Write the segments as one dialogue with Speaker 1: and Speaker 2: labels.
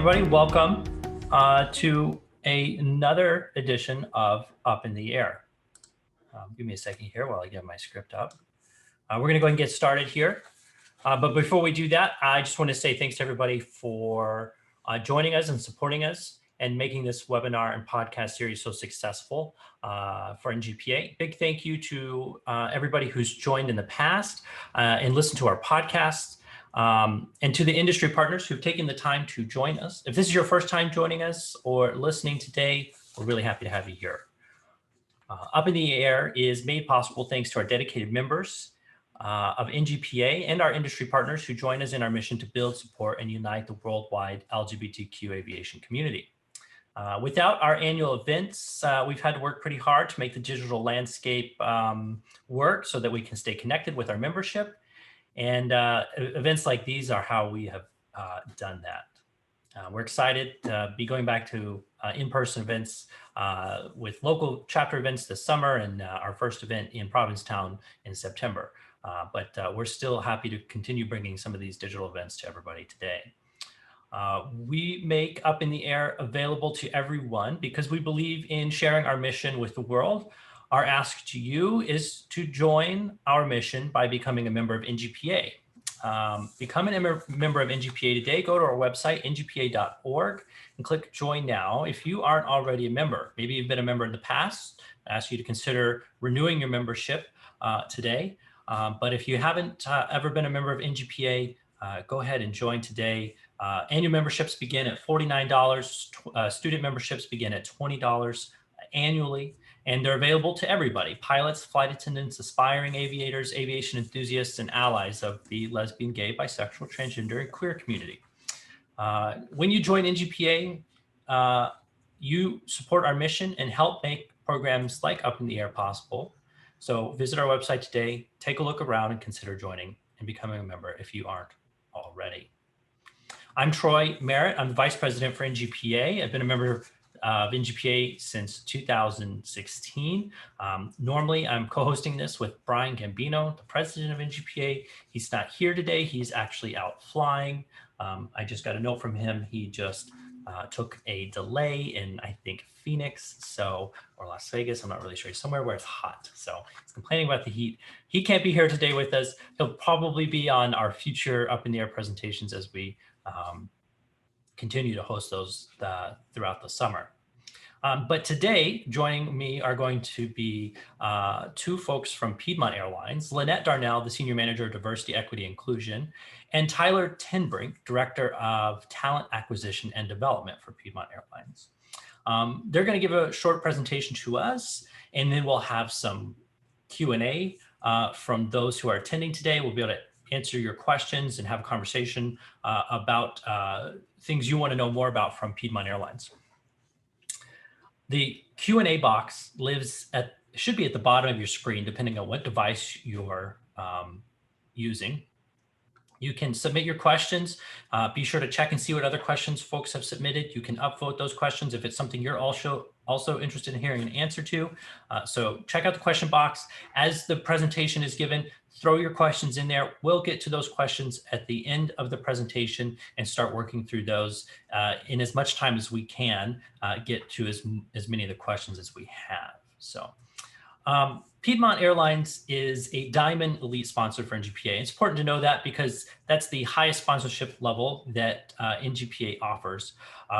Speaker 1: everybody. Welcome to another edition of Up in the Air. Give me a second here while I get my script up. We're going to go ahead and get started here. But before we do that, I just want to say thanks to everybody for joining us and supporting us and making this webinar and podcast series so successful for NGPA. Big thank you to everybody who's joined in the past and listened to our podcasts. And to the industry partners who've taken the time to join us. If this is your first time joining us or listening today, we're really happy to have you here. Up in the Air is made possible thanks to our dedicated members of NGPA and our industry partners who join us in our mission to build, support, and unite the worldwide LGBTQ aviation community. Without our annual events, we've had to work pretty hard to make the digital landscape work so that we can stay connected with our membership. And events like these are how we have done that. We're excited to be going back to in-person events with local chapter events this summer and our first event in Provincetown in September. But we're still happy to continue bringing some of these digital events to everybody today. We make Up in the Air available to everyone because we believe in sharing our mission with the world. Our ask to you is to join our mission by becoming a member of NGPA. Becoming a member of NGPA today, go to our website, ngpa.org, and click Join Now. If you aren't already a member, maybe you've been a member in the past, I ask you to consider renewing your membership today. But if you haven't ever been a member of NGPA, go ahead and join today. Annual memberships begin at $49. Student memberships begin at $20 annually. And they're available to everybody: pilots, flight attendants, aspiring aviators, aviation enthusiasts, and allies of the lesbian, gay, bisexual, transgender, and queer community. When you join NGPA, you support our mission and help make programs like Up in the Air possible. So visit our website today, take a look around, and consider joining and becoming a member if you aren't already. I'm Troy Merritt. I'm the Vice President for NGPA. I've been a member of NGPA since 2016. Normally, I'm co-hosting this with Brian Gambino, the president of NGPA. He's not here today. He's actually out flying. I just got a note from him. He just took a delay in, I think, Phoenix, or Las Vegas. I'm not really sure. Somewhere where it's hot. So he's complaining about the heat. He can't be here today with us. He'll probably be on our future Up in the Air presentations as we continue to host those throughout the summer. But today, joining me are going to be two folks from Piedmont Airlines: Lynette Darnell, the Senior Manager of Diversity, Equity, Inclusion, and Tyler Tenbrink, Director of Talent Acquisition and Development for Piedmont Airlines. They're going to give a short presentation to us, and then we'll have some Q&A from those who are attending today. We'll be able to answer your questions and have a conversation about things you want to know more about from Piedmont Airlines. The Q&A box should be at the bottom of your screen, depending on what device you're using. You can submit your questions. Be sure to check and see what other questions folks have submitted. You can upvote those questions if it's something you're also interested in hearing an answer to. So check out the question box. As the presentation is given, throw your questions in there. We'll get to those questions at the end of the presentation and start working through those in as much time as we can, get to as many of the questions as we have. So Piedmont Airlines is a Diamond Elite sponsor for NGPA. It's important to know that because that's the highest sponsorship level that NGPA offers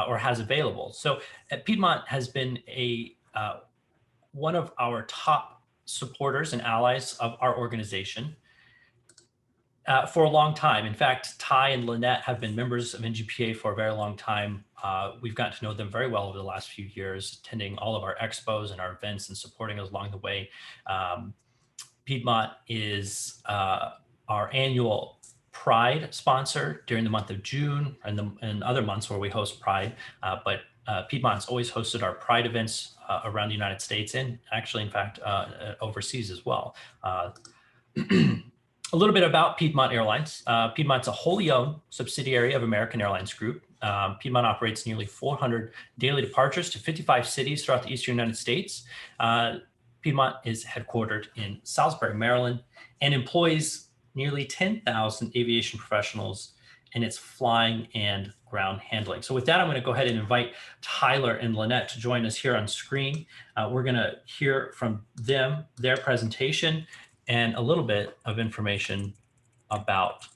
Speaker 1: or has available. So Piedmont has been one of our top supporters and allies of our organization for a long time. In fact, Ty and Lynette have been members of NGPA for a very long time. We've gotten to know them very well over the last few years, attending all of our expos and our events and supporting us along the way. Piedmont is our annual Pride sponsor during the month of June and other months where we host Pride. But Piedmont's always hosted our Pride events around the United States and actually, in fact, overseas as well. A little bit about Piedmont Airlines. Piedmont's a wholly owned subsidiary of American Airlines Group. Piedmont operates nearly 400 daily departures to 55 cities throughout the eastern United States. Piedmont is headquartered in Salisbury, Maryland, and employs nearly 10,000 aviation professionals in its flying and ground handling. So with that, I'm going to go ahead and invite Tyler and Lynette to join us here on screen. We're going to hear from them, their presentation, and a little bit of information about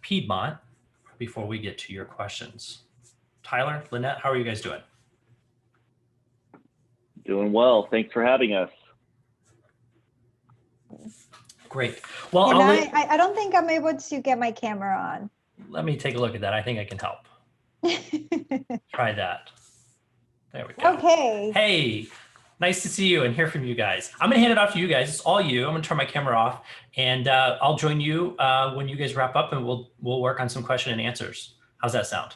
Speaker 1: Piedmont before we get to your questions. Tyler, Lynette, how are you guys doing?
Speaker 2: Doing well. Thanks for having us.
Speaker 1: Great. Well,
Speaker 3: I don't think I'm able to get my camera on.
Speaker 1: Let me take a look at that. I think I can help. Try that. There we go.
Speaker 3: Okay.
Speaker 1: Hey, nice to see you and hear from you guys. I'm going to hand it off to you guys. It's all you. I'm going to turn my camera off, and I'll join you when you guys wrap up, and we'll work on some question and answers. How's that sound?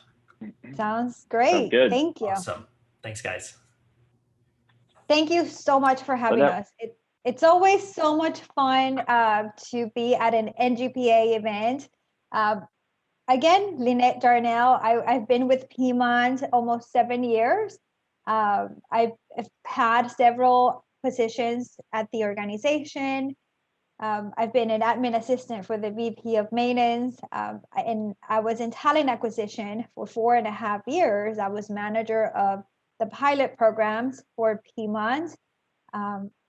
Speaker 3: Sounds great.
Speaker 2: Sounds good.
Speaker 3: Thank you.
Speaker 1: Awesome. Thanks, guys.
Speaker 3: Thank you so much for having us. It's always so much fun to be at an NGPA event. Again, Lynette Darnell. I've been with Piedmont almost 7 years. I've had several positions at the organization. I've been an admin assistant for the VP of maintenance, and I was in talent acquisition for 4.5 years. I was manager of the pilot programs for Piedmont.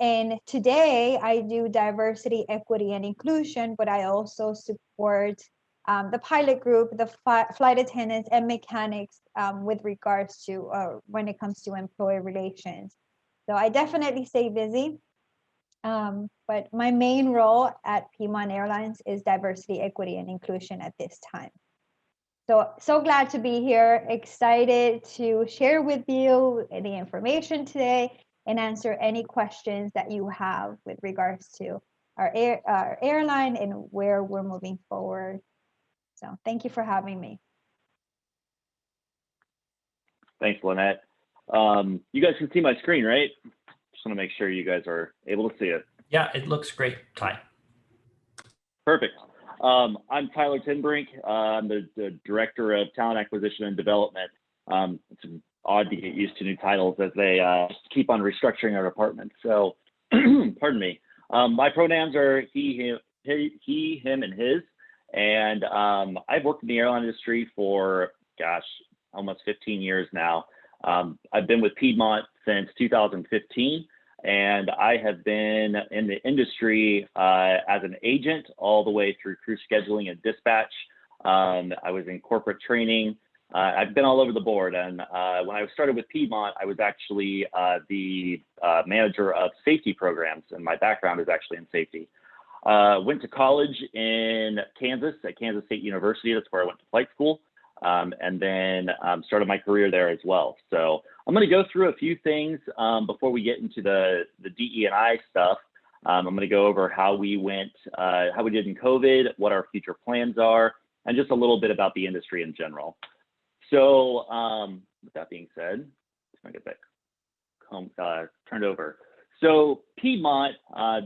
Speaker 3: And today I do diversity, equity, and inclusion, but I also support the pilot group, the flight attendants and mechanics with regards to when it comes to employee relations. So I definitely stay busy. But my main role at Piedmont Airlines is diversity, equity, and inclusion at this time. So glad to be here, excited to share with you the information today and answer any questions that you have with regards to our airline and where we're moving forward. So thank you for having me.
Speaker 2: Thanks, Lynette. You guys can see my screen, right? Just want to make sure you guys are able to see it.
Speaker 1: Yeah, it looks great, Ty.
Speaker 2: Perfect. I'm Tyler Tinbrink. I'm the Director of Talent Acquisition and Development. It's odd to get used to new titles as they keep on restructuring our department. So, pardon me. My pronouns are he, him, and his. And I've worked in the airline industry for, gosh, almost 15 years now. I've been with Piedmont since 2015. And I have been in the industry as an agent all the way through crew scheduling and dispatch. I was in corporate training. I've been all over the board. And when I started with Piedmont, I was actually the manager of safety programs, and my background is actually in safety. Went to college in Kansas at Kansas State University. That's where I went to flight school. And then started my career there as well. So I'm going to go through a few things before we get into the DE&I stuff. I'm going to go over how we did in COVID, what our future plans are, and just a little bit about the industry in general. So with that being said, let's get that turned over. So Piedmont,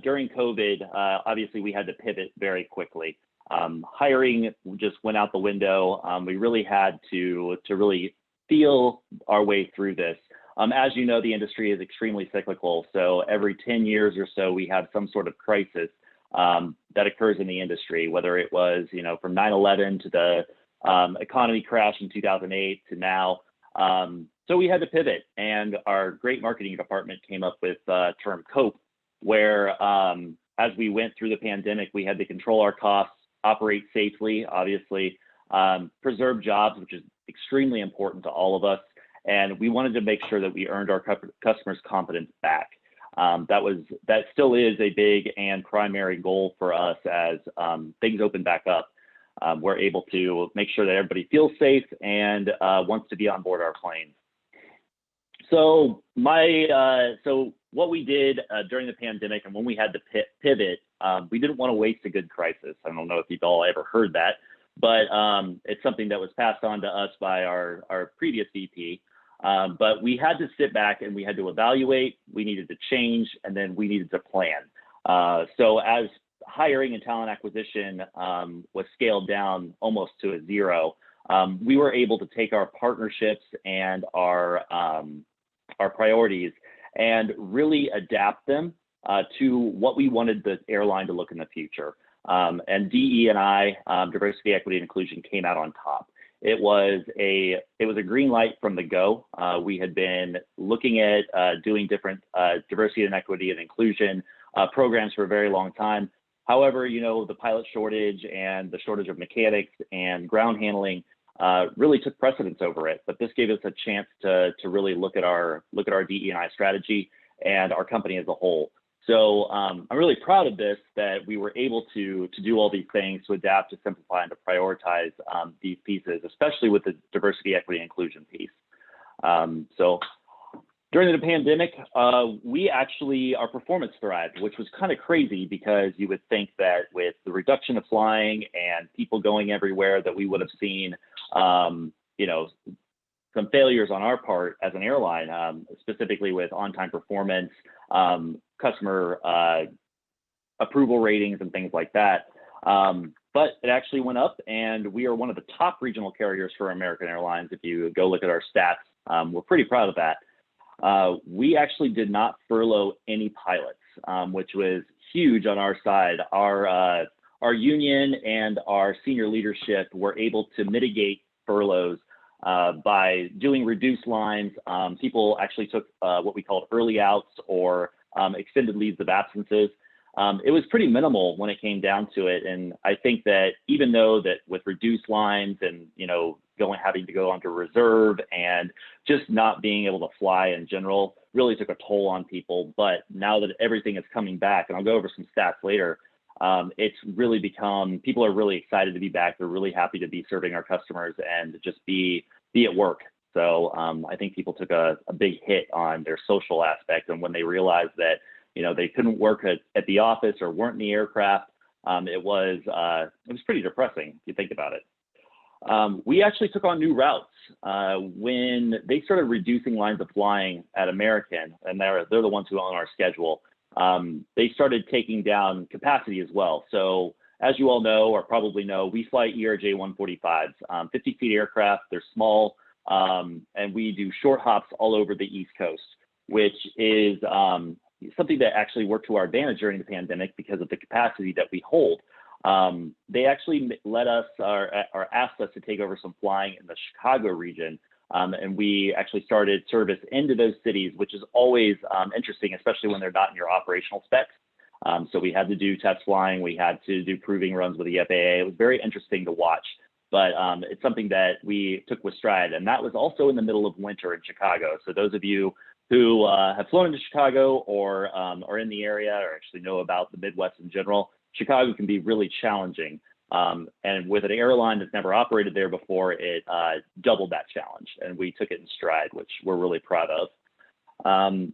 Speaker 2: during COVID, obviously we had to pivot very quickly. Hiring just went out the window. We really had to really feel our way through this. As you know, the industry is extremely cyclical. So every 10 years or so, we have some sort of crisis that occurs in the industry, whether it was, from 9/11 to the economy crash in 2008 to now. So we had to pivot, and our great marketing department came up with the term COPE, where as we went through the pandemic, we had to control our costs, operate safely, obviously, preserve jobs, which is extremely important to all of us. And we wanted to make sure that we earned our customers' confidence back. That still is a big and primary goal for us as things open back up. We're able to make sure that everybody feels safe and wants to be on board our plane. So what we did during the pandemic and when we had to pivot, we didn't want to waste a good crisis. I don't know if you've all ever heard that, but it's something that was passed on to us by our previous VP. But we had to sit back and we had to evaluate, we needed to change, and then we needed to plan. So as hiring and talent acquisition was scaled down almost to a zero, we were able to take our partnerships and our priorities and really adapt them to what we wanted the airline to look in the future. And DE&I, diversity, equity, and inclusion, came out on top. It was a green light from the go. We had been looking at doing different diversity and equity and inclusion programs for a very long time. However, the pilot shortage and the shortage of mechanics and ground handling really took precedence over it. But this gave us a chance to really look at our DE&I strategy and our company as a whole. So I'm really proud of this, that we were able to do all these things, to adapt, to simplify, and to prioritize these pieces, especially with the diversity, equity, and inclusion piece. So during the pandemic, our performance thrived, which was kind of crazy, because you would think that with the reduction of flying and people going everywhere, that we would have seen, some failures on our part as an airline, specifically with on-time performance, customer approval ratings, and things like that. But it actually went up, and we are one of the top regional carriers for American Airlines. If you go look at our stats, we're pretty proud of that. We actually did not furlough any pilots, which was huge on our side. Our union and our senior leadership were able to mitigate furloughs by doing reduced lines. People actually took what we called early outs, or extended leaves of absences. It was pretty minimal when it came down to it. And I think that even though that with reduced lines and, having to go onto reserve and just not being able to fly in general really took a toll on people. But now that everything is coming back, and I'll go over some stats later, it's really become, people are really excited to be back. They're really happy to be serving our customers and just be at work. So I think people took a big hit on their social aspect. And when they realized that, they couldn't work at the office or weren't in the aircraft, it was pretty depressing if you think about it. We actually took on new routes when they started reducing lines of flying at American, and they're the ones who own our schedule. They started taking down capacity as well. So as you all know, or probably know, we fly ERJ 145s, 50-seat aircraft. They're small, and we do short hops all over the East Coast, which is something that actually worked to our advantage during the pandemic because of the capacity that we hold. They actually let us or asked us to take over some flying in the Chicago region. And we actually started service into those cities, which is always interesting, especially when they're not in your operational specs. So we had to do test flying. We had to do proving runs with the FAA. It was very interesting to watch, but it's something that we took with stride. And that was also in the middle of winter in Chicago. So those of you who have flown into Chicago or are in the area or actually know about the Midwest in general, Chicago can be really challenging. And with an airline that's never operated there before, it doubled that challenge. And we took it in stride, which we're really proud of.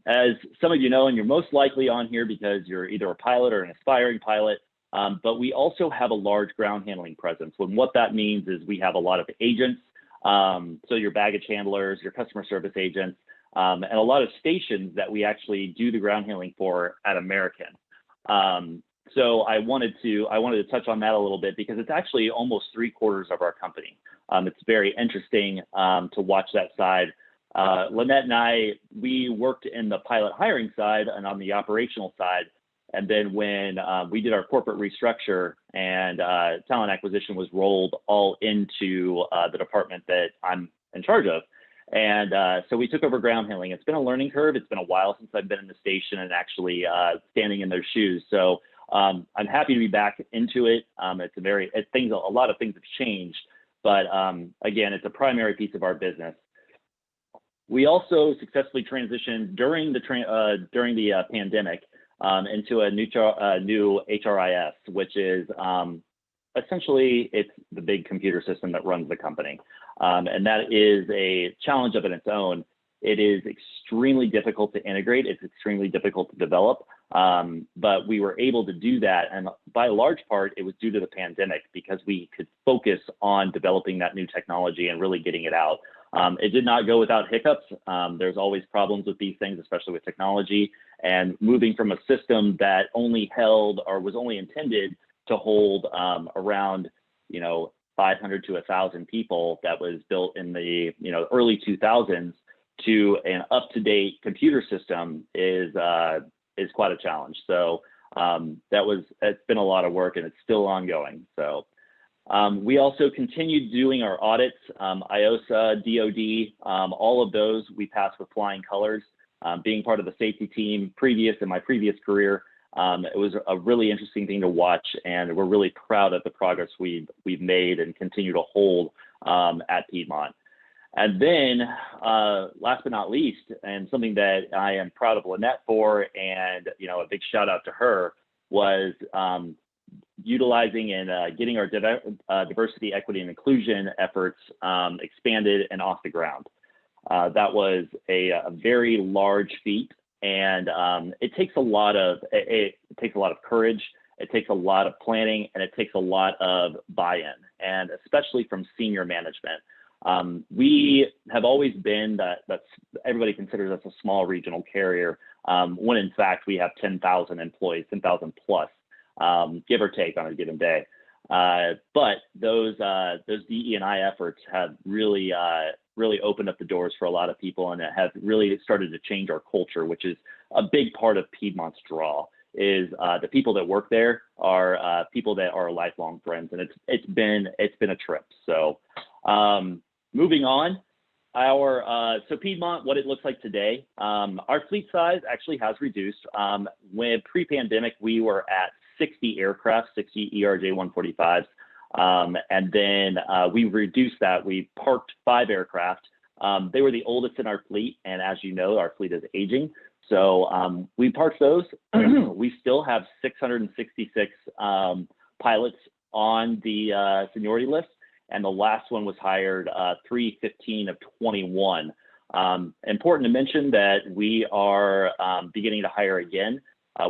Speaker 2: As some of you know, and you're most likely on here because you're either a pilot or an aspiring pilot, but we also have a large ground handling presence. And what that means is we have a lot of agents, so your baggage handlers, your customer service agents, and a lot of stations that we actually do the ground handling for at American. So I wanted to touch on that a little bit because it's actually almost 3/4 of our company. It's very interesting to watch that side. Lynette and I, we worked in the pilot hiring side and on the operational side. And then when we did our corporate restructure and talent acquisition was rolled all into the department that I'm in charge of. And so we took over ground handling. It's been a learning curve. It's been a while since I've been in the station and actually standing in their shoes. So I'm happy to be back into it. A lot of things have changed, but again, it's a primary piece of our business. We also successfully transitioned during the pandemic into a new HRIS, which is essentially it's the big computer system that runs the company, and that is a challenge of its own. It is extremely difficult to integrate. It's extremely difficult to develop, but we were able to do that. And by a large part, it was due to the pandemic because we could focus on developing that new technology and really getting it out. It did not go without hiccups. There's always problems with these things, especially with technology, and moving from a system that only held or was only intended to hold around, 500 to 1,000 people that was built in the, early 2000s to an up-to-date computer system is quite a challenge. So It's been a lot of work and it's still ongoing. So we also continued doing our audits, IOSA, DOD, all of those we passed with flying colors. Being part of the safety team in my previous career, it was a really interesting thing to watch, and we're really proud of the progress we've made and continue to hold at Piedmont. And then last but not least, and something that I am proud of Lynette for, and a big shout out to her, was utilizing and getting our diversity, equity, and inclusion efforts expanded and off the ground. That was a very large feat, and it takes a lot of courage, it takes a lot of planning, and it takes a lot of buy-in, and especially from senior management. We have always been that's everybody considers us a small regional carrier, when in fact we have 10,000 employees, 10,000 plus, give or take on a given day. But those DE&I efforts have really opened up the doors for a lot of people, and it has really started to change our culture, which is a big part of Piedmont's draw. Is the people that work there are people that are lifelong friends, and it's been a trip. So moving on, so Piedmont, what it looks like today, our fleet size actually has reduced. When pre-pandemic, we were at 60 aircraft, 60 ERJ-145s. And then we reduced that. We parked 5 aircraft. They were the oldest in our fleet. And as you know, our fleet is aging. So we parked those. We still have 666 pilots on the seniority list. And the last one was hired 3/15 of 21. Important to mention that we are beginning to hire again.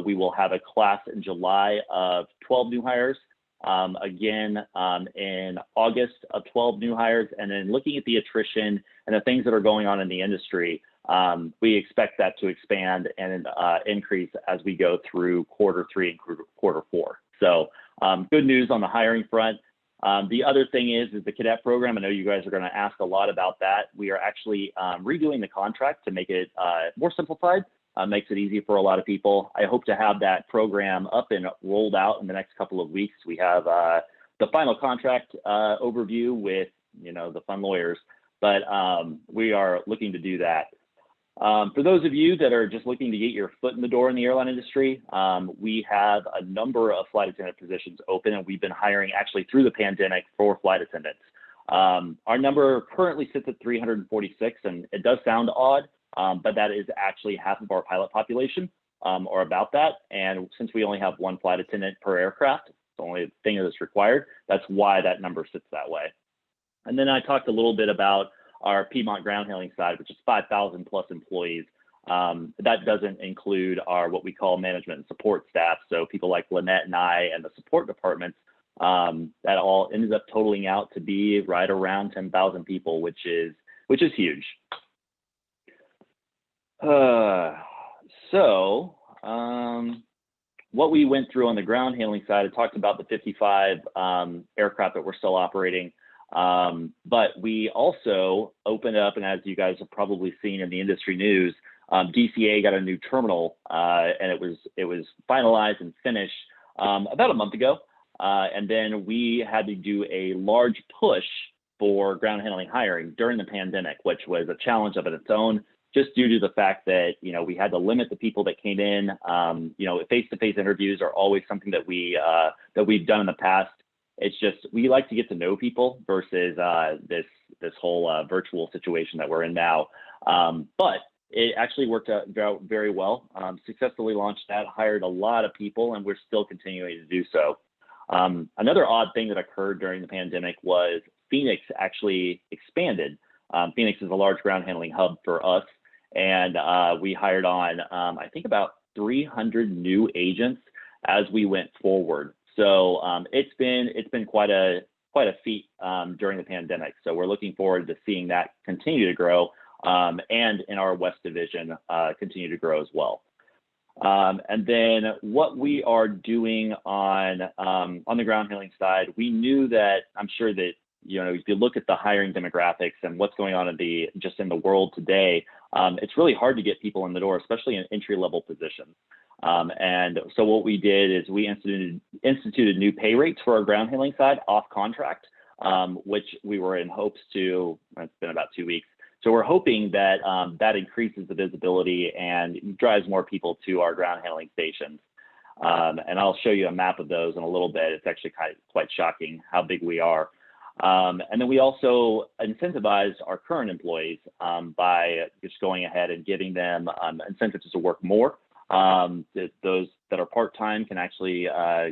Speaker 2: We will have a class in July of 12 new hires. Again, in August of 12 new hires, and then looking at the attrition and the things that are going on in the industry, we expect that to expand and increase as we go through Q3 and Q4. So good news on the hiring front. The other thing is the cadet program. I know you guys are going to ask a lot about that. We are actually redoing the contract to make it more simplified. Makes it easy for a lot of people. I hope to have that program up and rolled out in the next couple of weeks. We have the final contract overview with the fun lawyers, but we are looking to do that. For those of you that are just looking to get your foot in the door in the airline industry, we have a number of flight attendant positions open, and we've been hiring actually through the pandemic for flight attendants. Our number currently sits at 346, and it does sound odd. But that is actually half of our pilot population, or about that. And since we only have 1 flight attendant per aircraft, it's the only thing that's required. That's why that number sits that way. And then I talked a little bit about our Piedmont ground handling side, which is 5,000 plus employees. That doesn't include our what we call management and support staff. So people like Lynette and I and the support departments, that all ended up totaling out to be right around 10,000 people, which is huge. What we went through on the ground handling side, I talked about the 55 aircraft that we're still operating, but we also opened up, and as you guys have probably seen in the industry news, DCA got a new terminal, and it was finalized and finished about a month ago, and then we had to do a large push for ground handling hiring during the pandemic, which was a challenge of its own. Just due to the fact that, we had to limit the people that came in. Face-to-face interviews are always something that we've done in the past. It's just, we like to get to know people versus this whole virtual situation that we're in now. But it actually worked out very well. Successfully launched that, hired a lot of people, and we're still continuing to do so. Another odd thing that occurred during the pandemic was Phoenix actually expanded. Phoenix is a large ground handling hub for us. And we hired on, I think, about 300 new agents as we went forward. So it's been quite a feat during the pandemic. So we're looking forward to seeing that continue to grow, and in our West Division continue to grow as well. And then what we are doing on the ground handling side, we knew that, I'm sure that if you look at the hiring demographics and what's going on in the world today, it's really hard to get people in the door, especially in entry-level positions. And so what we did is we instituted new pay rates for our ground handling side off contract, which we were in hopes to. It's been about 2 weeks. So we're hoping that that increases the visibility and drives more people to our ground handling stations. And I'll show you a map of those in a little bit. It's actually quite shocking how big we are. And then we also incentivized our current employees by just going ahead and giving them incentives to work more. Those that are part-time can actually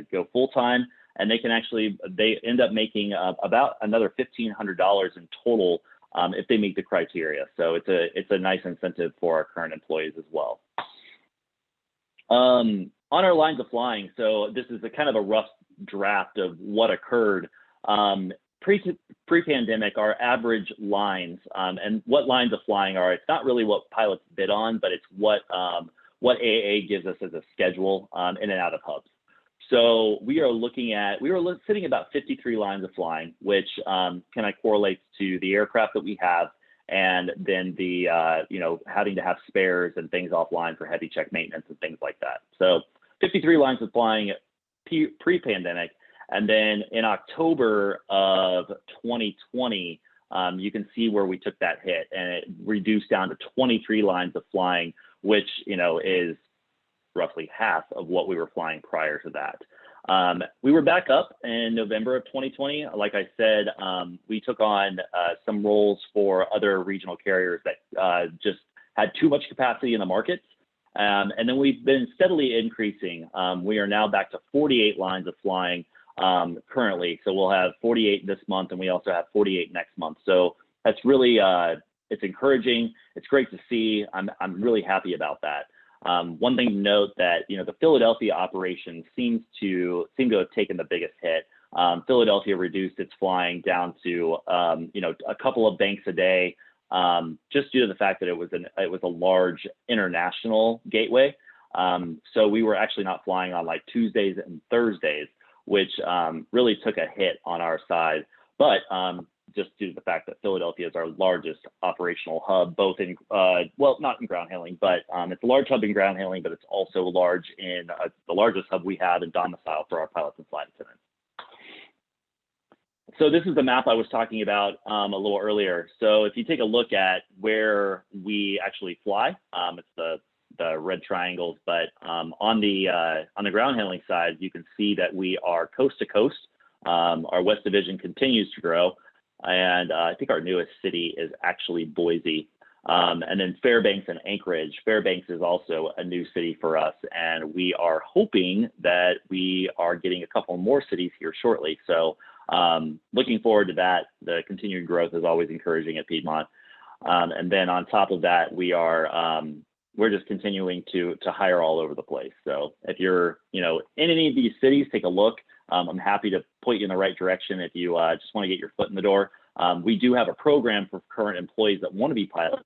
Speaker 2: go full-time, and they end up making about another $1,500 in total if they meet the criteria. So it's a nice incentive for our current employees as well. On our lines of flying, so this is a kind of a rough draft of what occurred. Pre-pandemic, our average lines, and what lines of flying are, it's not really what pilots bid on, but it's what AAA gives us as a schedule in and out of hubs. So we were sitting about 53 lines of flying, which kind of correlates to the aircraft that we have, and then the having to have spares and things offline for heavy check maintenance and things like that. So 53 lines of flying pre-pandemic. And then in October of 2020, you can see where we took that hit, and it reduced down to 23 lines of flying, which is roughly half of what we were flying prior to that. We were back up in November of 2020. Like I said, we took on some roles for other regional carriers that just had too much capacity in the markets. And then we've been steadily increasing. We are now back to 48 lines of flying currently. So we'll have 48 this month, and we also have 48 next month. So that's really, it's encouraging. It's great to see. I'm really happy about that. One thing to note that, the Philadelphia operation seem to have taken the biggest hit. Philadelphia reduced its flying down to, a couple of banks a day, just due to the fact that it was a large international gateway. So we were actually not flying on like Tuesdays and Thursdays, which really took a hit on our side. But just due to the fact that Philadelphia is our largest operational hub, both in, not in ground handling, but it's a large hub in ground handling, but it's also large in the largest hub we have in domicile for our pilots and flight attendants. So this is the map I was talking about a little earlier. So if you take a look at where we actually fly, it's the red triangles, but on the ground handling side, you can see that we are coast to coast. Our West Division continues to grow. And I think our newest city is actually Boise. And then Fairbanks and Anchorage. Fairbanks is also a new city for us. And we are hoping that we are getting a couple more cities here shortly. So looking forward to that. The continued growth is always encouraging at Piedmont. And then on top of that, we're just continuing to hire all over the place. So if you're, in any of these cities, take a look. I'm happy to point you in the right direction if you just want to get your foot in the door. We do have a program for current employees that want to be pilots.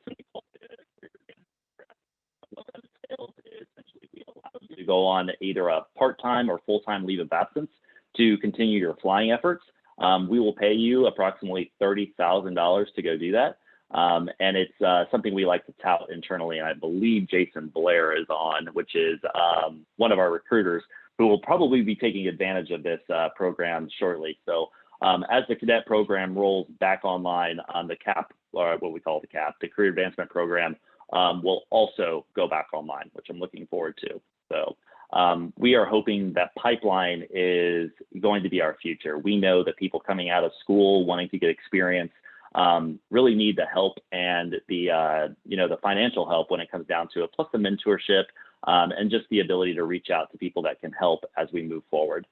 Speaker 2: Essentially, we allow you to go on either a part-time or full-time leave of absence to continue your flying efforts. We will pay you approximately $30,000 to go do that. And it's something we like to tout internally. And I believe Jason Blair is on, which is one of our recruiters, who will probably be taking advantage of this program shortly. So as the cadet program rolls back online, the CAP, or what we call the CAP, the Career Advancement Program, will also go back online, which I'm looking forward to. So we are hoping that pipeline is going to be our future. We know that people coming out of school wanting to get experience really need the help and the financial help when it comes down to it, plus the mentorship, and just the ability to reach out to people that can help as we move forward.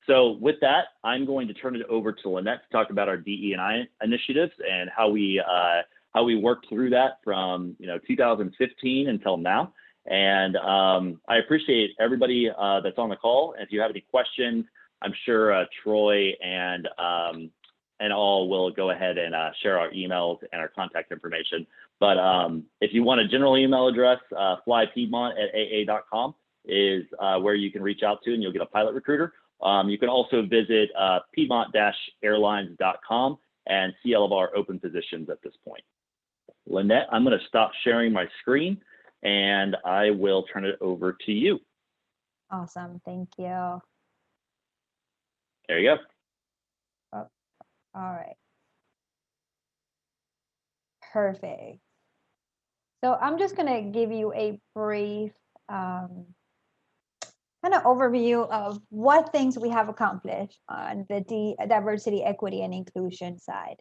Speaker 2: So with that, I'm going to turn it over to Lynette to talk about our DE&I initiatives and how we worked through that from 2015 until now. And I appreciate everybody that's on the call. And if you have any questions, I'm sure Troy and all will go ahead and share our emails and our contact information. But if you want a general email address, flypiedmont@aa.com is where you can reach out to, and you'll get a pilot recruiter. You can also visit Piedmont-airlines.com and see all of our open positions at this point. Lynette, I'm going to stop sharing my screen and I will turn it over to you.
Speaker 3: Awesome. Thank you. All
Speaker 2: There you
Speaker 3: right. Perfect. So I'm just going to give you a brief kind of overview of what things we have accomplished on the diversity, equity, and inclusion side.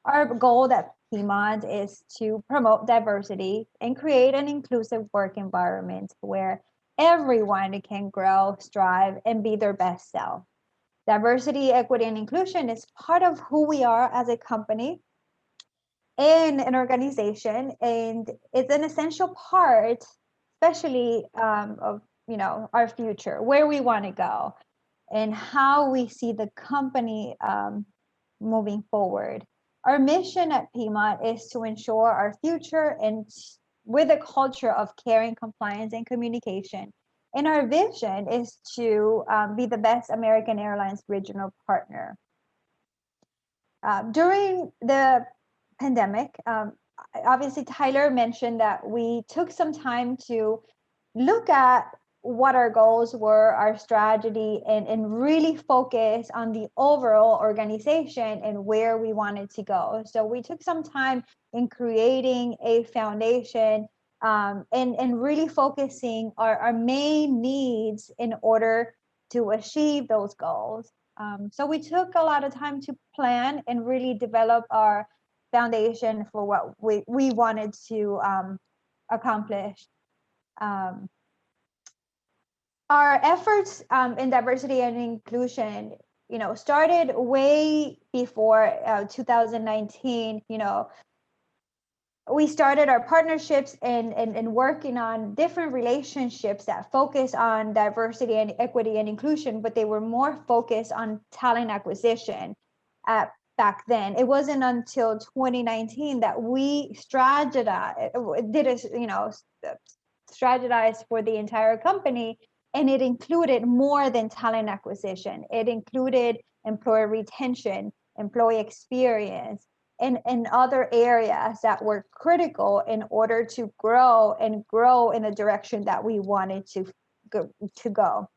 Speaker 3: Our goal at Piedmont is to promote diversity and create an inclusive work environment where everyone can grow, strive, and be their best self. Diversity, equity, and inclusion is part of who we are as a company and an organization, and it's an essential part, especially of our future, where we want to go, and how we see the company moving forward. Our mission at Piedmont is to ensure our future and with a culture of caring, compliance, and communication. And our vision is to be the best American Airlines regional partner. During the pandemic, obviously Tyler mentioned that we took some time to look at what our goals were, our strategy, and really focus on the overall organization and where we wanted to go. So we took some time in creating a foundation and really focusing our main needs in order to achieve those goals. So we took a lot of time to plan and really develop our foundation for what we wanted to accomplish. Our efforts in diversity and inclusion, started way before 2019. We started our partnerships and working on different relationships that focus on diversity and equity and inclusion, but they were more focused on talent acquisition back then. It wasn't until 2019 that we strategized for the entire company. And it included more than talent acquisition. It included employee retention, employee experience, and other areas that were critical in order to grow in the direction that we wanted to go.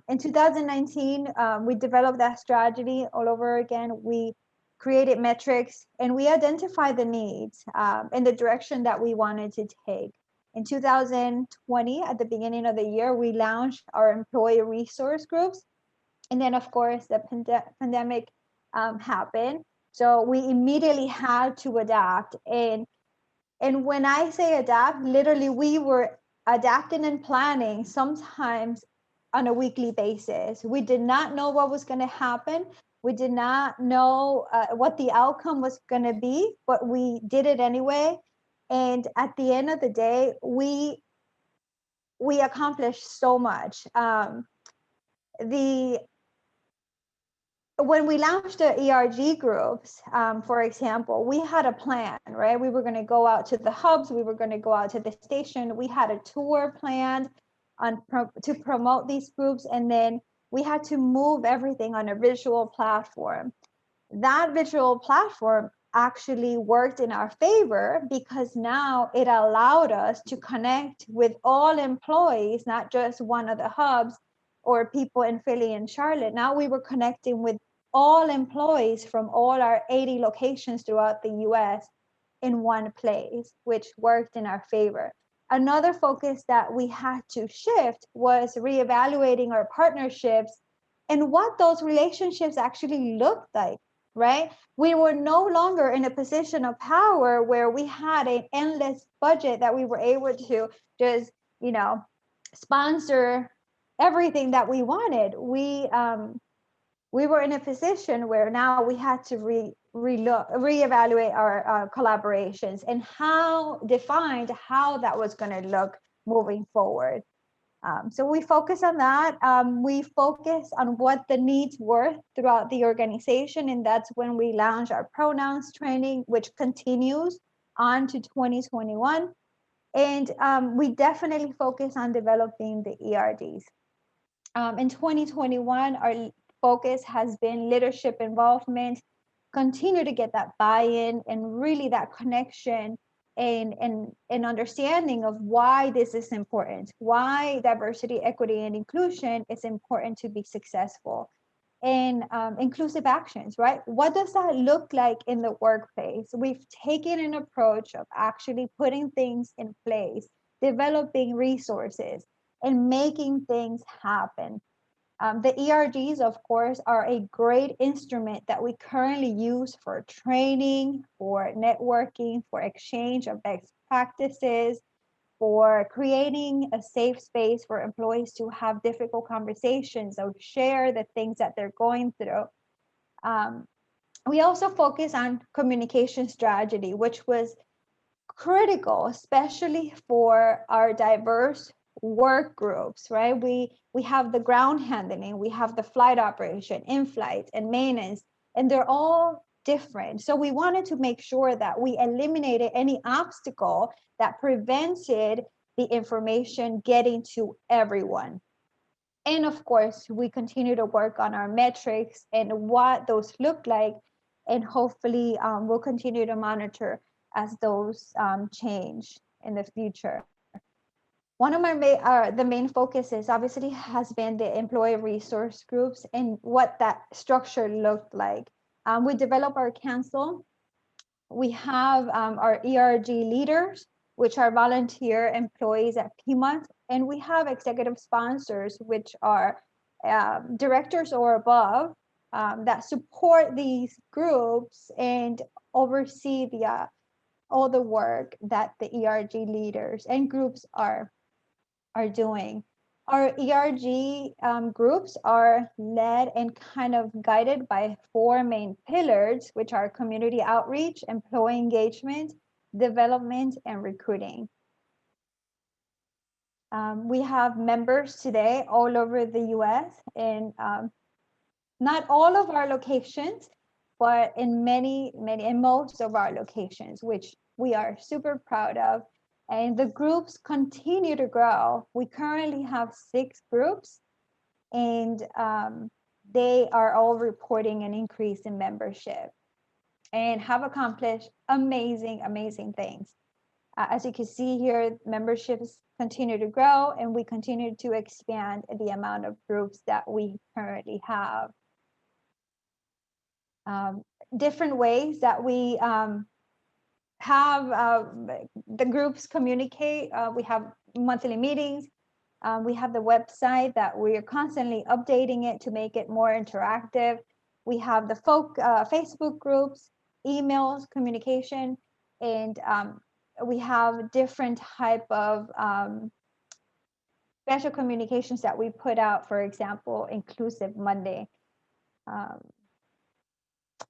Speaker 3: In 2019, we developed that strategy all over again. We created metrics and we identified the needs and the direction that we wanted to take. In 2020, at the beginning of the year, we launched our employee resource groups. And then, of course, the pandemic happened. So we immediately had to adapt. And when I say adapt, literally, we were adapting and planning sometimes on a weekly basis. We did not know what was going to happen. We did not know what the outcome was going to be, but we did it anyway. And at the end of the day, we accomplished so much. When we launched the ERG groups, for example, we had a plan, right? We were going to go out to the hubs. We were going to go out to the station. We had a tour planned to promote these groups. And then we had to move everything on a visual platform. That visual platform actually worked in our favor because now it allowed us to connect with all employees, not just one of the hubs or people in Philly and Charlotte. Now we were connecting with all employees from all our 80 locations throughout the US in one place, which worked in our favor. Another focus that we had to shift was reevaluating our partnerships and what those relationships actually looked like, right? We were no longer in a position of power where we had an endless budget that we were able to just, sponsor everything that we wanted. We were in a position where now we had to reevaluate our collaborations and how that was going to look moving forward. So we focus on that. We focus on what the needs were throughout the organization, and that's when we launched our pronouns training, which continues on to 2021. And we definitely focus on developing the ERDs. In 2021, our focus has been leadership involvement, continue to get that buy-in and really that connection and understanding of why this is important, why diversity, equity, and inclusion is important to be successful. And inclusive actions, right? What does that look like in the workplace? We've taken an approach of actually putting things in place, developing resources, and making things happen. The ERGs, of course, are a great instrument that we currently use for training, for networking, for exchange of best practices, for creating a safe space for employees to have difficult conversations or share the things that they're going through. We also focus on communication strategy, which was critical, especially for our diverse work groups, right? We have the ground handling, we have the flight operation, in-flight, and maintenance, and they're all different. So we wanted to make sure that we eliminated any obstacle that prevented the information getting to everyone. And of course, we continue to work on our metrics and what those look like, and hopefully we'll continue to monitor as those change in the future. One of the main focuses obviously has been the employee resource groups and what that structure looked like. We develop our council. We have our ERG leaders, which are volunteer employees at Piedmont, and we have executive sponsors, which are directors or above that support these groups and oversee all the work that the ERG leaders and groups are doing. Our ERG groups are led and kind of guided by 4 main pillars, which are community outreach, employee engagement, development, and recruiting. We have members today all over the US in not all of our locations, but in most of our locations, which we are super proud of. And the groups continue to grow. We currently have 6 groups, and they are all reporting an increase in membership and have accomplished amazing, amazing things. As you can see here, memberships continue to grow, and we continue to expand the amount of groups that we currently have. Different ways that we have the groups communicate. We have monthly meetings. We have the website that we are constantly updating it to make it more interactive. We have the Facebook groups, emails, communication, and we have different type of special communications that we put out. For example, Inclusive Monday.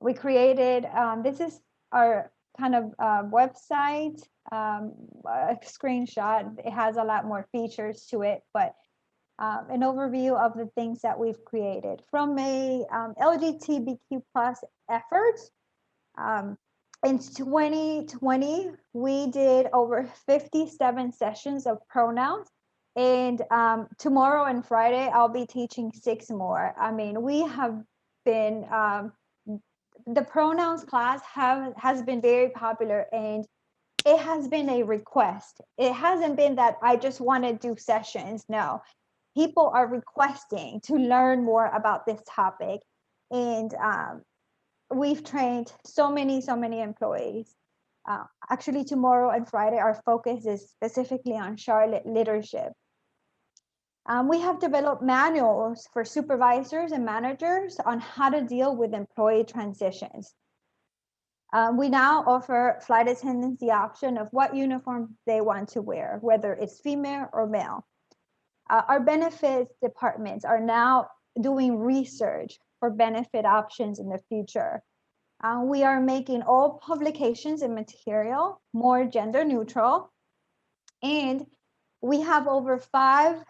Speaker 3: We created, this is our kind of website, a screenshot. It has a lot more features to it, but an overview of the things that we've created from a LGBTQ plus efforts. In 2020, we did over 57 sessions of pronouns, and tomorrow and Friday, I'll be teaching 6 more. I mean, we have been the pronouns class has been very popular, and it has been a request. It hasn't been that I just want to do sessions. No, people are requesting to learn more about this topic, and we've trained so many employees. Actually, tomorrow and Friday, our focus is specifically on Charlotte leadership. We have developed manuals for supervisors and managers on how to deal with employee transitions. We now offer flight attendants the option of what uniform they want to wear, whether it's female or male. Our benefits departments are now doing research for benefit options in the future. We are making all publications and material more gender neutral. And we have over 5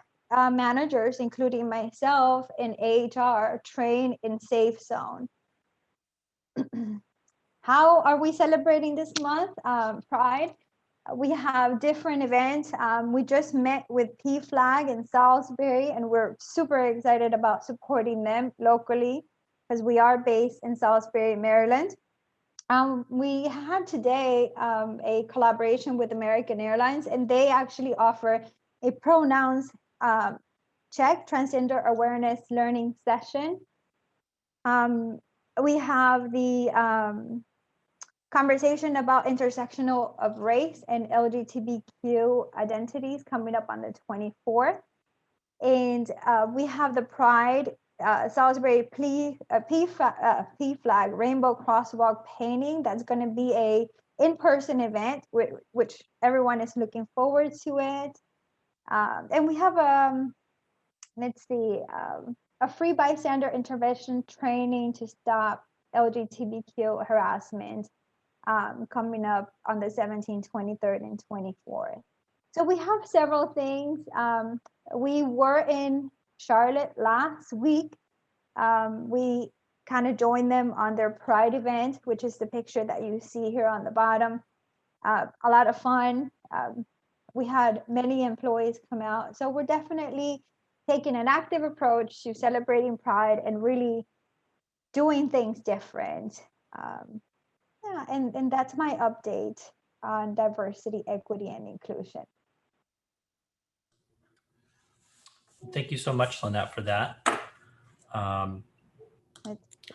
Speaker 3: managers, including myself in HR, trained in Safe Zone. How are we celebrating this month? Pride. We have different events. We just met with P-Flag in Salisbury, and we're super excited about supporting them locally because we are based in Salisbury, Maryland. We had today a collaboration with American Airlines, and they actually offer a pronouns check, transgender awareness learning session. We have the conversation about intersectional of race and LGBTQ identities coming up on the 24th. And we have the Pride Salisbury P-Flag Rainbow Crosswalk painting. That's going to be a in-person event, which everyone is looking forward to it. And we have, let's see, a free bystander intervention training to stop LGBTQ harassment coming up on the 17th, 23rd, and 24th. So we have several things. We were in Charlotte last week. We kind of joined them on their Pride event, which is the picture that you see here on the bottom. A lot of fun. We had many employees come out. So we're definitely taking an active approach to celebrating Pride and really doing things different. Yeah, and that's my update on diversity, equity, and inclusion.
Speaker 1: Thank you so much, Lynette, for that.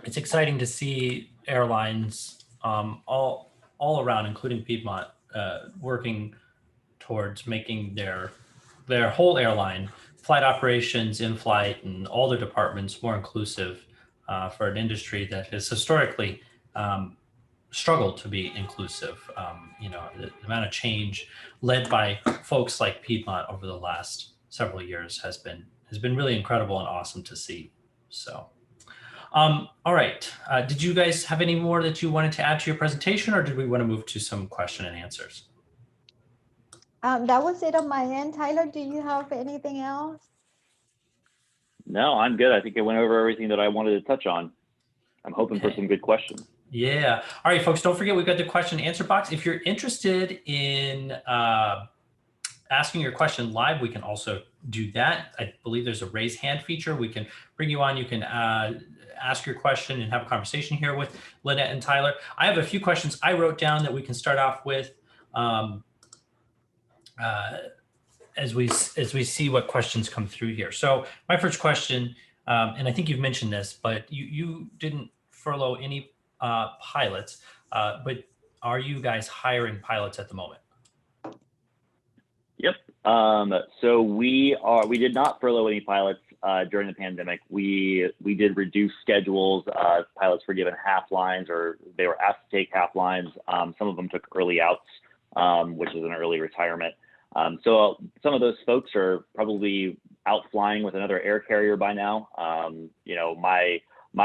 Speaker 1: It's exciting to see airlines all around, including Piedmont, working towards making their whole airline, flight operations, in-flight, and all their departments more inclusive for an industry that has historically struggled to be inclusive. You know, the amount of change led by folks like Piedmont over the last several years has been really incredible and awesome to see. So, all right. Did you guys have any more that you wanted to add to your presentation, or did we want to move to some question and answers?
Speaker 3: That was it on my end. Tyler, do you have anything else?
Speaker 2: No, I'm good. I think I went over everything that I wanted to touch on. I'm hoping for some good questions.
Speaker 1: Yeah. All right, folks, don't forget we've got the question and answer box. If you're interested in asking your question live, we can also do that. I believe there's a raise hand feature. We can bring you on. You can ask your question and have a conversation here with Lynette and Tyler. I have a few questions I wrote down that we can start off with as we see what questions come through here. So my first question, and I think you've mentioned this, but you didn't furlough any pilots, but are you guys hiring pilots at the moment?
Speaker 2: Yep. So we did not furlough any pilots during the pandemic. We did reduce schedules. Pilots were given half lines, or they were asked to take half lines. Some of them took early outs, which is an early retirement. So some of those folks are probably out flying with another air carrier by now. You know, my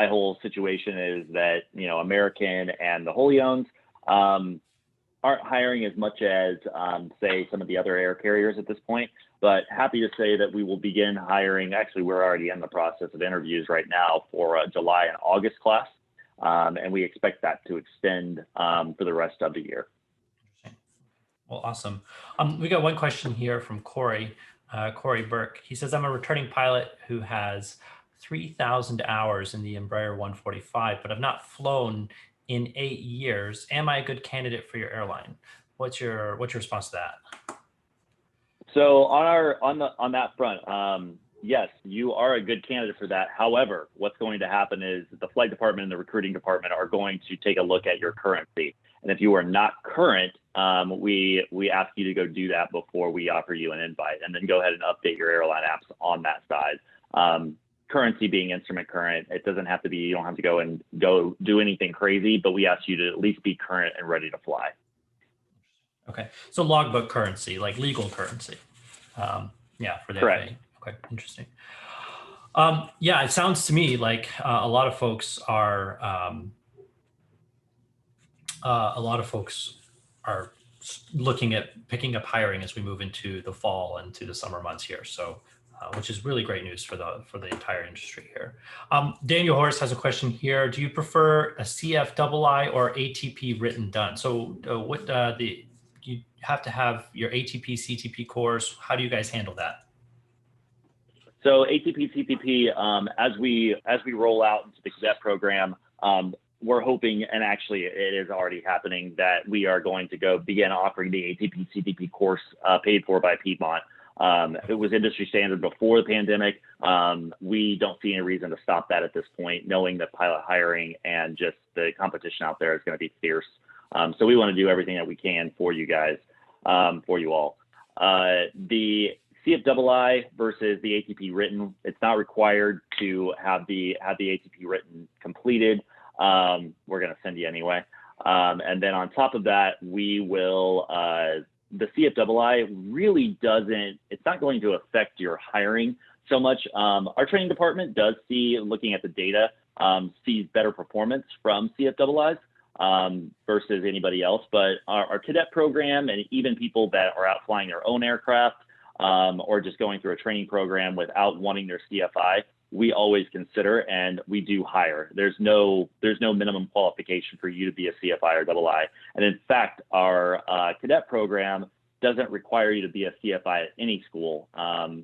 Speaker 2: whole situation is that, you know, American and the wholly owned aren't hiring as much as, say, some of the other air carriers at this point, but happy to say that we will begin hiring. Actually, we're already in the process of interviews right now for July and August class, and we expect that to extend for the rest of the year.
Speaker 1: Well, awesome. We got one question here from Corey Burke. He says, I'm a returning pilot who has 3,000 hours in the Embraer 145, but I've not flown in 8 years. Am I a good candidate for your airline? What's your response to that?
Speaker 2: So on that front, yes, you are a good candidate for that. However, what's going to happen is the flight department and the recruiting department are going to take a look at your currency. And if you are not current, we ask you to go do that before we offer you an invite, and then go ahead and update your airline apps on that side. Currency being instrument current, it doesn't have to be, you don't have to go do anything crazy, but we ask you to at least be current and ready to fly.
Speaker 1: Okay, so logbook currency, like legal currency. Yeah, for the
Speaker 2: Correct.
Speaker 1: FAA. Okay, interesting. Yeah, it sounds to me like a lot of folks are looking at picking up hiring as we move into the fall and to the summer months here. So, which is really great news for the entire industry here. Daniel Horst has a question here. Do you prefer a CFII or ATP written done? So you have to have your ATP, CTP course. How do you guys handle that?
Speaker 2: So ATP, CTP, as we roll out into the cadet program, we're hoping, and actually it is already happening, that we are going to begin offering the ATP, CTP course paid for by Piedmont. It was industry standard before the pandemic. We don't see any reason to stop that at this point, knowing that pilot hiring and just the competition out there is going to be fierce. So we want to do everything that we can for you guys, for you all. The CFII versus the ATP written, it's not required to have the ATP written completed. We're going to send you anyway. And then on top of that, we will, the CFII really it's not going to affect your hiring so much. Our training department does looking at the data, sees better performance from CFIIs versus anybody else. But our cadet program, and even people that are out flying their own aircraft, or just going through a training program without wanting their CFI, we always consider, and we do hire. There's no minimum qualification for you to be a CFI or II. And in fact, our cadet program doesn't require you to be a CFI at any school.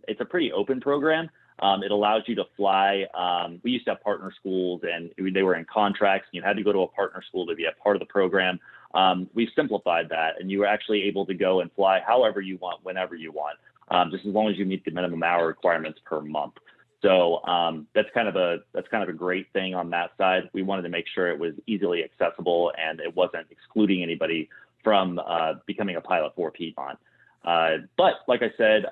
Speaker 2: It's a pretty open program. It allows you to fly. We used to have partner schools, and they were in contracts, and you had to go to a partner school to be a part of the program. We've simplified that, and you are actually able to go and fly however you want, whenever you want, just as long as you meet the minimum hour requirements per month. So that's kind of a great thing on that side. We wanted to make sure it was easily accessible and it wasn't excluding anybody from becoming a pilot for Piedmont. But like I said,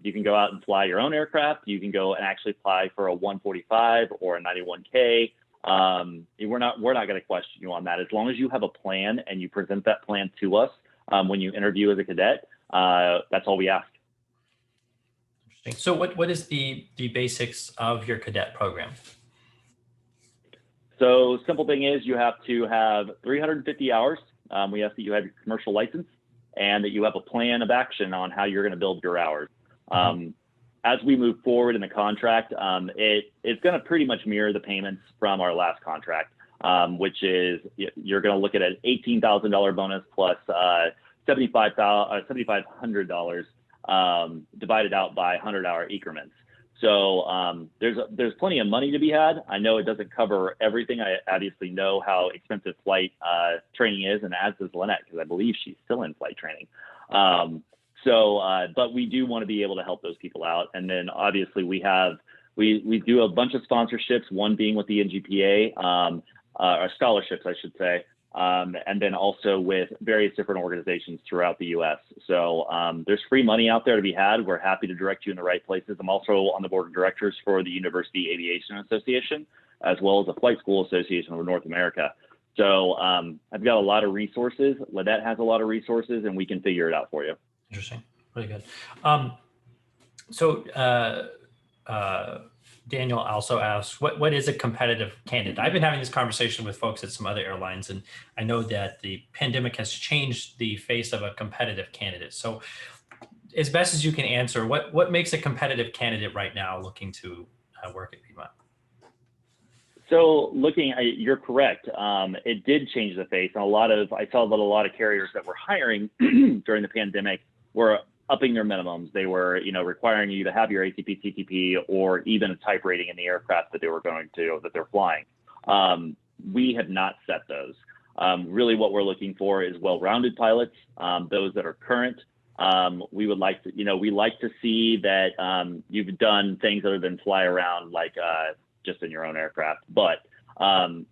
Speaker 2: you can go out and fly your own aircraft. You can go and actually fly for a 145 or a 91K. We're not going to question you on that. As long as you have a plan and you present that plan to us when you interview as a cadet, that's all we ask.
Speaker 1: So what is the basics of your cadet program?
Speaker 2: So simple thing is you have to have 350 hours. We ask that you have your commercial license and that you have a plan of action on how you're going to build your hours. As we move forward in the contract, it's going to pretty much mirror the payments from our last contract, which is you're going to look at an $18,000 bonus plus $7,500 divided out by 100-hour increments. So there's plenty of money to be had. I know it doesn't cover everything. I obviously know how expensive flight training is, and as does Lynette, because I believe she's still in flight training. But we do want to be able to help those people out. And then obviously we do a bunch of sponsorships, one being with the NGPA, or scholarships, I should say. And then also with various different organizations throughout the U.S. So there's free money out there to be had. We're happy to direct you in the right places. I'm also on the board of directors for the University Aviation Association, as well as the Flight School Association of North America. So I've got a lot of resources. Lynette has a lot of resources, and we can figure it out for you.
Speaker 1: Interesting. Really good. Daniel also asks, what is a competitive candidate? I've been having this conversation with folks at some other airlines, and I know that the pandemic has changed the face of a competitive candidate. So as best as you can answer, what makes a competitive candidate right now looking to work at Piedmont?
Speaker 2: So you're correct. It did change the face. And I saw that a lot of carriers that were hiring during the pandemic were upping their minimums. They were, requiring you to have your ATP, CTP, or even a type rating in the aircraft that they're flying. We have not set those. Really what we're looking for is well-rounded pilots, those that are current. We would like to, we like to see that you've done things other than fly around like just in your own aircraft. But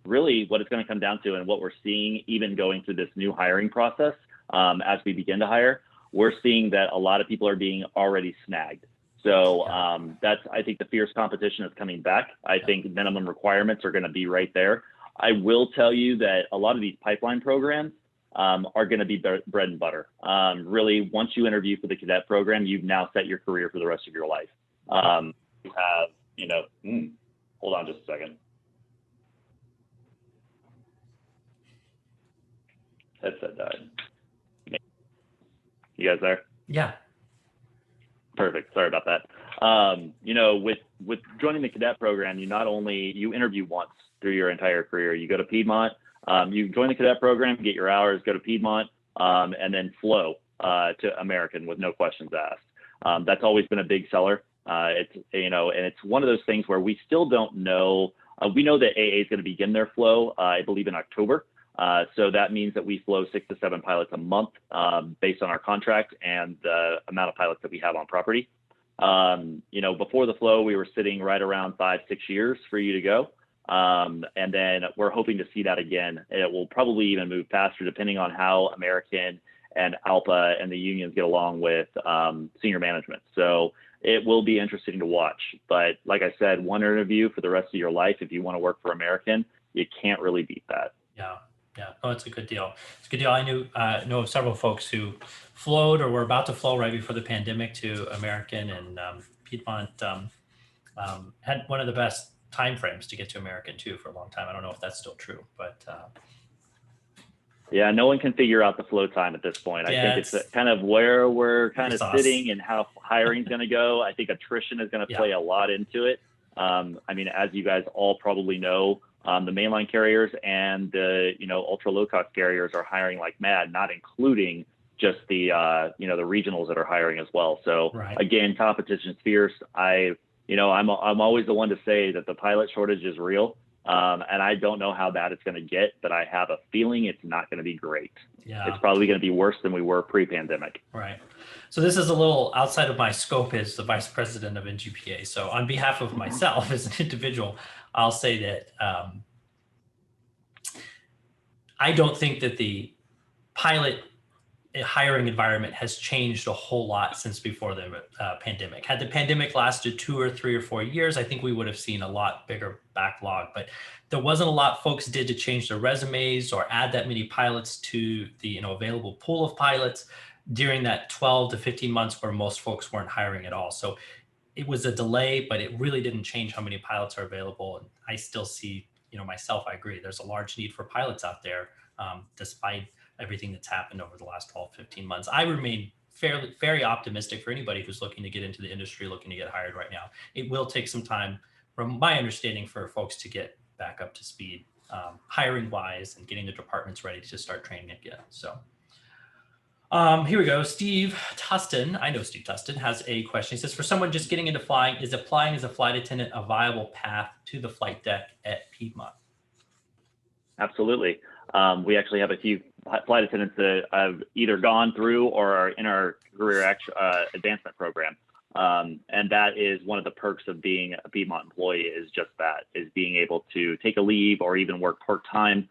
Speaker 2: really what it's going to come down to, and what we're seeing even going through this new hiring process as we begin to hire, we're seeing that a lot of people are being already snagged. So I think the fierce competition is coming back. I think minimum requirements are going to be right there. I will tell you that a lot of these pipeline programs are going to be bread and butter. Really, once you interview for the cadet program, you've now set your career for the rest of your life. You have, hold on just a second. Headset died. You guys there?
Speaker 1: Yeah.
Speaker 2: Perfect. Sorry about that. With joining the cadet program, you interview once through your entire career. You go to Piedmont, you join the cadet program, get your hours, go to Piedmont, and then flow to American with no questions asked. That's always been a big seller. It's, and it's one of those things where we still don't know. We know that AA is going to begin their flow, I believe, in October. So that means that we flow 6 to 7 pilots a month based on our contract and the amount of pilots that we have on property. Before the flow, we were sitting right around 5-6 years for you to go. And then we're hoping to see that again. It will probably even move faster depending on how American and ALPA and the unions get along with senior management. So it will be interesting to watch. But like I said, one interview for the rest of your life, if you want to work for American, you can't really beat that.
Speaker 1: Yeah. Yeah. Oh, it's a good deal. It's a good deal. I know of several folks who flowed or were about to flow right before the pandemic to American, and Piedmont had one of the best time frames to get to American too for a long time. I don't know if that's still true, but
Speaker 2: yeah, no one can figure out the flow time at this point. I think it's kind of where we're kind of sitting and how hiring is going to go. I think attrition is going to play a lot into it. I mean, as you guys all probably know, the mainline carriers and the ultra low cost carriers are hiring like mad, not including just the the regionals that are hiring as well. So again, competition's fierce. I'm always the one to say that the pilot shortage is real. And I don't know how bad it's going to get, but I have a feeling it's not going to be great.
Speaker 1: Yeah.
Speaker 2: It's probably going to be worse than we were pre-pandemic.
Speaker 1: Right. So this is a little outside of my scope as the vice president of NGPA. So on behalf of myself as an individual, I'll say that I don't think that the pilot hiring environment has changed a whole lot since before the pandemic. Had the pandemic lasted 2 or 3 or 4 years, I think we would have seen a lot bigger backlog, but there wasn't a lot folks did to change their resumes or add that many pilots to the available pool of pilots during that 12 to 15 months where most folks weren't hiring at all. So it was a delay, but it really didn't change how many pilots are available. And I still see, myself, I agree, there's a large need for pilots out there, despite everything that's happened over the last 12, 15 months. I remain very optimistic for anybody who's looking to get into the industry, looking to get hired right now. It will take some time, from my understanding, for folks to get back up to speed, hiring wise, and getting the departments ready to start training again. So here we go. Steve Tustin, I know Steve Tustin, has a question. He says, for someone just getting into flying, is applying as a flight attendant a viable path to the flight deck at Piedmont?
Speaker 2: Absolutely. We actually have a few flight attendants that have either gone through or are in our career advancement program. And that is one of the perks of being a Piedmont employee, is just that, is being able to take a leave or even work part-time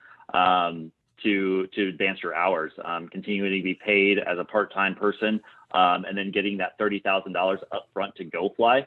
Speaker 2: to advance your hours, continuing to be paid as a part-time person, and then getting that $30,000 up front to go fly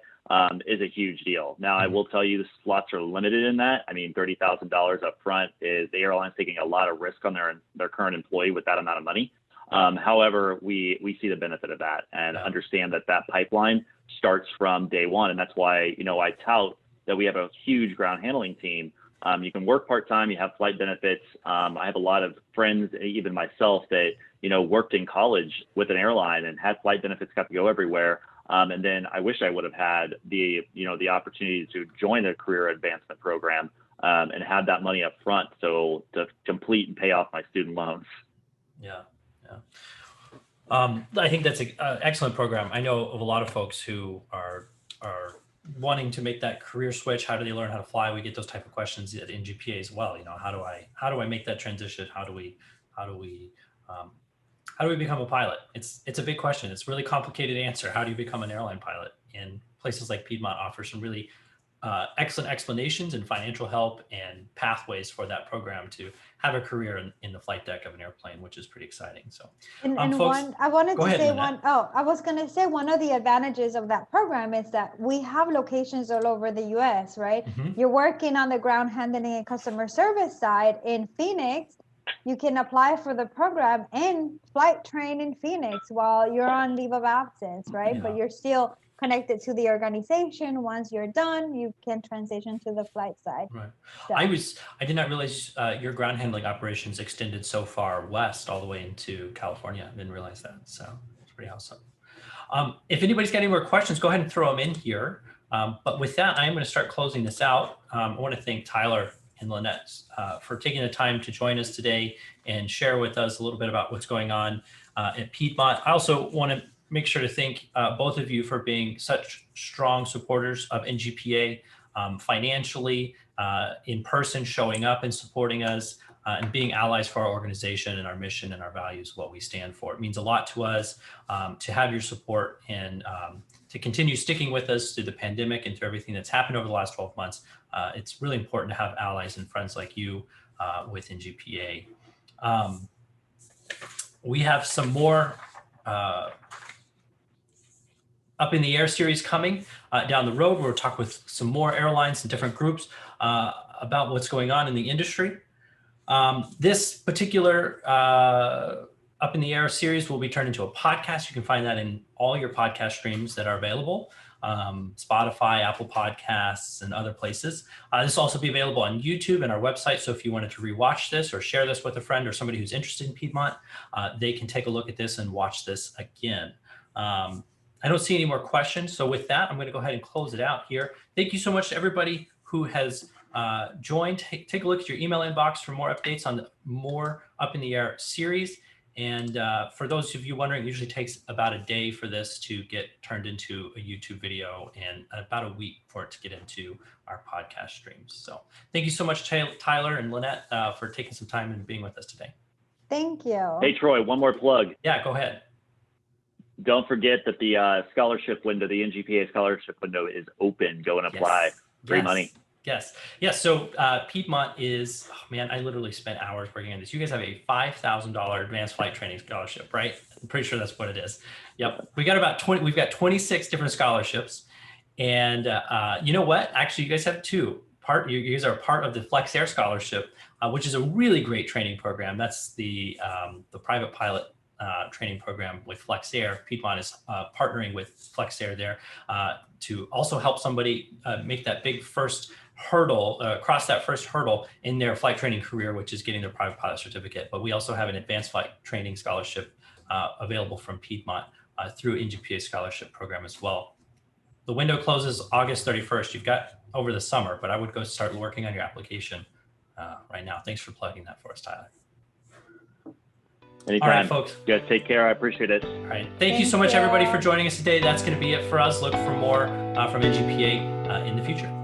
Speaker 2: is a huge deal. Now, I will tell you the slots are limited in that. I mean, $30,000 up front is the airline's taking a lot of risk on their current employee with that amount of money. However, we see the benefit of that and understand that pipeline starts from day one. And that's why, I tout that we have a huge ground handling team. You can work part-time, you have flight benefits. I have a lot of friends, even myself, that, worked in college with an airline and had flight benefits, got to go everywhere. And then I wish I would have had the opportunity to join a career advancement program and have that money up front, so to complete and pay off my student loans.
Speaker 1: Yeah. I think that's an excellent program. I know of a lot of folks who are wanting to make that career switch. How do they learn how to fly? We get those type of questions at NGPA as well. How do I make that transition? How do we become a pilot? It's a big question. It's a really complicated answer. How do you become an airline pilot? And places like Piedmont offer some really excellent explanations and financial help and pathways for that program to have a career in the flight deck of an airplane, which is pretty exciting. So, folks,
Speaker 3: I wanted to say
Speaker 1: Lynette.
Speaker 3: I was going to say one of the advantages of that program is that we have locations all over the US, right?
Speaker 1: Mm-hmm.
Speaker 3: You're working on the ground handling and customer service side in Phoenix. You can apply for the program and flight train in Phoenix while you're on leave of absence, right?
Speaker 1: Yeah.
Speaker 3: But you're still connected to the organization. Once you're done, you can transition to the flight side.
Speaker 1: Right.
Speaker 3: So.
Speaker 1: I did not realize your ground handling operations extended so far west all the way into California. I didn't realize that. So it's pretty awesome. If anybody's got any more questions, go ahead and throw them in here. But with that, I'm going to start closing this out. I want to thank Tyler and Lynette for taking the time to join us today and share with us a little bit about what's going on at Piedmont. I also want to make sure to thank both of you for being such strong supporters of NGPA financially, in person, showing up and supporting us, and being allies for our organization and our mission and our values, what we stand for. It means a lot to us to have your support and to continue sticking with us through the pandemic and through everything that's happened over the last 12 months. It's really important to have allies and friends like you with NGPA. We have some more Up in the Air series coming down the road. We'll talk with some more airlines and different groups about what's going on in the industry. This particular Up in the Air series will be turned into a podcast. You can find that in all your podcast streams that are available, Spotify, Apple Podcasts, and other places. This will also be available on YouTube and our website. So if you wanted to rewatch this or share this with a friend or somebody who's interested in Piedmont, they can take a look at this and watch this again. I don't see any more questions. So with that, I'm going to go ahead and close it out here. Thank you so much to everybody who has joined. Take a look at your email inbox for more updates on the more Up in the Air series. And for those of you wondering, it usually takes about a day for this to get turned into a YouTube video and about a week for it to get into our podcast streams. So thank you so much, Tyler and Lynette, for taking some time and being with us today.
Speaker 3: Thank you.
Speaker 2: Hey, Troy, one more plug.
Speaker 1: Yeah, go ahead.
Speaker 2: Don't forget that the scholarship window, the NGPA scholarship window is open. Go and apply.
Speaker 1: Yes.
Speaker 2: Free money.
Speaker 1: Yes. Yes. So Piedmont is, oh man, I literally spent hours working on this. You guys have a $5,000 advanced flight training scholarship, right? I'm pretty sure that's what it is. Yep. We got about 20, we've got 26 different scholarships. And you know what? Actually, you guys have two. You guys are part of the Flex Air Scholarship, which is a really great training program. That's the private pilot training program with Flex Air. Piedmont is partnering with Flex Air there to also help somebody make that big first hurdle, cross that first hurdle in their flight training career, which is getting their private pilot certificate. But we also have an advanced flight training scholarship available from Piedmont through NGPA scholarship program as well. The window closes August 31st. You've got over the summer, but I would go start working on your application right now. Thanks for plugging that for us, Tyler.
Speaker 2: Anytime.
Speaker 1: All right, folks.
Speaker 2: You guys take care. I appreciate it.
Speaker 1: All right. Thank you so much, everybody, for joining us today. That's going to be it for us. Look for more from NGPA in the future.